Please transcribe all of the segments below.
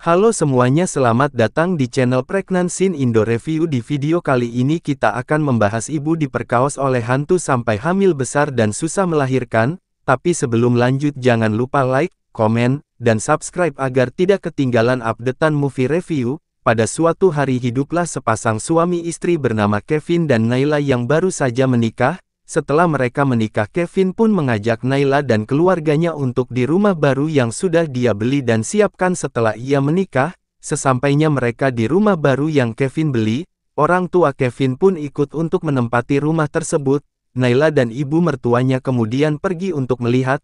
Halo semuanya, selamat datang di channel Pregnancy Indo Review. Di video kali ini kita akan membahas ibu diperkaos oleh hantu sampai hamil besar dan susah melahirkan. Tapi sebelum lanjut jangan lupa like, komen, dan subscribe agar tidak ketinggalan updatean movie review. Pada suatu hari hiduplah sepasang suami istri bernama Kevin dan Naila yang baru saja menikah. Setelah mereka menikah, Kevin pun mengajak Naila dan keluarganya untuk di rumah baru yang sudah dia beli dan siapkan setelah ia menikah. Sesampainya mereka di rumah baru yang Kevin beli, orang tua Kevin pun ikut untuk menempati rumah tersebut. Naila dan ibu mertuanya kemudian pergi untuk lihat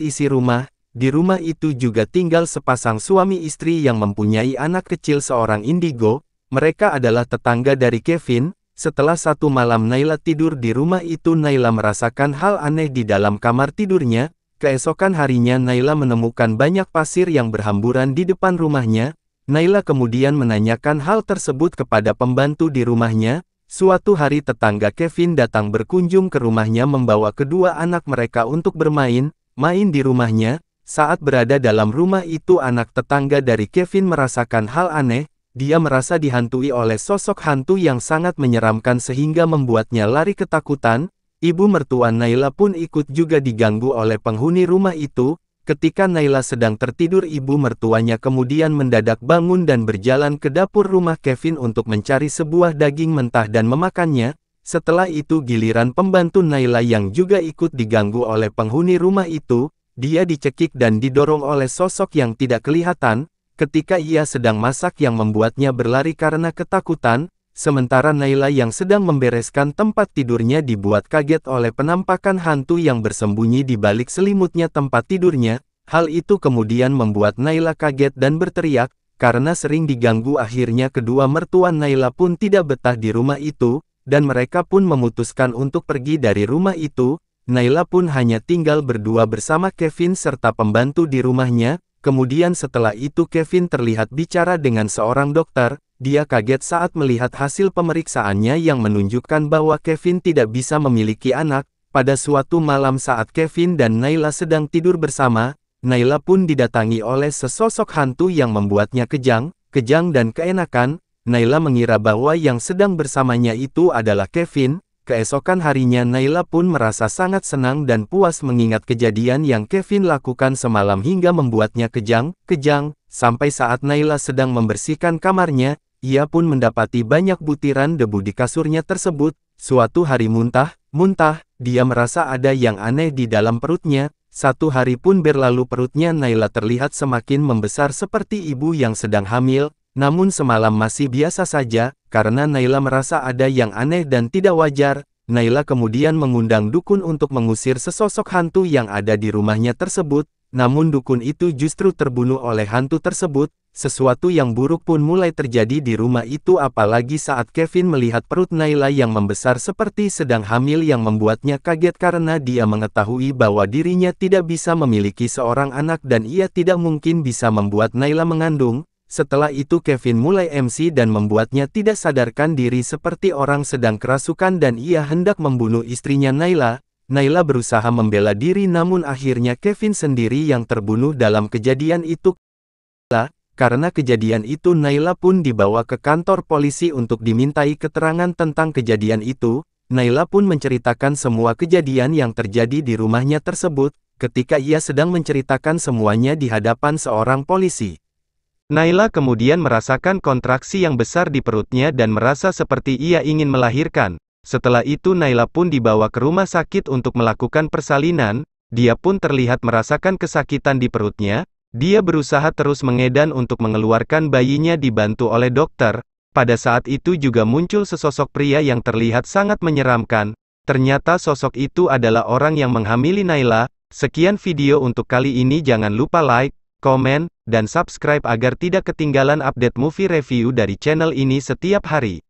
isi rumah. Di rumah itu juga tinggal sepasang suami istri yang mempunyai anak kecil seorang indigo. Mereka adalah tetangga dari Kevin. Setelah satu malam Naila tidur di rumah itu, Naila merasakan hal aneh di dalam kamar tidurnya. Keesokan harinya Naila menemukan banyak pasir yang berhamburan di depan rumahnya. Naila kemudian menanyakan hal tersebut kepada pembantu di rumahnya. Suatu hari tetangga Kevin datang berkunjung ke rumahnya membawa kedua anak mereka untuk main di rumahnya. Saat berada dalam rumah itu, anak tetangga dari Kevin merasakan hal aneh. Dia merasa dihantui oleh sosok hantu yang sangat menyeramkan sehingga membuatnya lari ketakutan. Ibu mertua Naila pun ikut juga diganggu oleh penghuni rumah itu. Ketika Naila sedang tertidur, ibu mertuanya kemudian mendadak bangun dan berjalan ke dapur rumah Kevin untuk mencari sebuah daging mentah dan memakannya. Setelah itu giliran pembantu Naila yang juga ikut diganggu oleh penghuni rumah itu. Dia dicekik dan didorong oleh sosok yang tidak kelihatan. Ketika ia sedang masak yang membuatnya berlari karena ketakutan, sementara Naila yang sedang membereskan tempat tidurnya dibuat kaget oleh penampakan hantu yang bersembunyi di balik selimutnya tempat tidurnya. Hal itu kemudian membuat Naila kaget dan berteriak, karena sering diganggu. Akhirnya kedua mertua Naila pun tidak betah di rumah itu, dan mereka pun memutuskan untuk pergi dari rumah itu. Naila pun hanya tinggal berdua bersama Kevin serta pembantu di rumahnya. Kemudian setelah itu Kevin terlihat bicara dengan seorang dokter. Dia kaget saat melihat hasil pemeriksaannya yang menunjukkan bahwa Kevin tidak bisa memiliki anak. Pada suatu malam saat Kevin dan Naila sedang tidur bersama, Naila pun didatangi oleh sesosok hantu yang membuatnya kejang dan keenakan. Naila mengira bahwa yang sedang bersamanya itu adalah Kevin. Keesokan harinya Naila pun merasa sangat senang dan puas mengingat kejadian yang Kevin lakukan semalam hingga membuatnya kejang. Sampai saat Naila sedang membersihkan kamarnya, ia pun mendapati banyak butiran debu di kasurnya tersebut. Suatu hari muntah, dia merasa ada yang aneh di dalam perutnya. Satu hari pun berlalu, perutnya Naila terlihat semakin membesar seperti ibu yang sedang hamil. Namun semalam masih biasa saja, karena Naila merasa ada yang aneh dan tidak wajar. Naila kemudian mengundang dukun untuk mengusir sesosok hantu yang ada di rumahnya tersebut. Namun dukun itu justru terbunuh oleh hantu tersebut. Sesuatu yang buruk pun mulai terjadi di rumah itu, apalagi saat Kevin melihat perut Naila yang membesar seperti sedang hamil, yang membuatnya kaget karena dia mengetahui bahwa dirinya tidak bisa memiliki seorang anak dan ia tidak mungkin bisa membuat Naila mengandung. Setelah itu Kevin mulai emosi dan membuatnya tidak sadarkan diri seperti orang sedang kerasukan dan ia hendak membunuh istrinya Naila. Naila berusaha membela diri namun akhirnya Kevin sendiri yang terbunuh dalam kejadian itu. Karena kejadian itu Naila pun dibawa ke kantor polisi untuk dimintai keterangan tentang kejadian itu. Naila pun menceritakan semua kejadian yang terjadi di rumahnya tersebut. Ketika ia sedang menceritakan semuanya di hadapan seorang polisi, Naila kemudian merasakan kontraksi yang besar di perutnya dan merasa seperti ia ingin melahirkan. Setelah itu Naila pun dibawa ke rumah sakit untuk melakukan persalinan. Dia pun terlihat merasakan kesakitan di perutnya. Dia berusaha terus mengedan untuk mengeluarkan bayinya dibantu oleh dokter. Pada saat itu juga muncul sesosok pria yang terlihat sangat menyeramkan. Ternyata sosok itu adalah orang yang menghamili Naila. Sekian video untuk kali ini, jangan lupa like, komen, dan subscribe agar tidak ketinggalan update movie review dari channel ini setiap hari.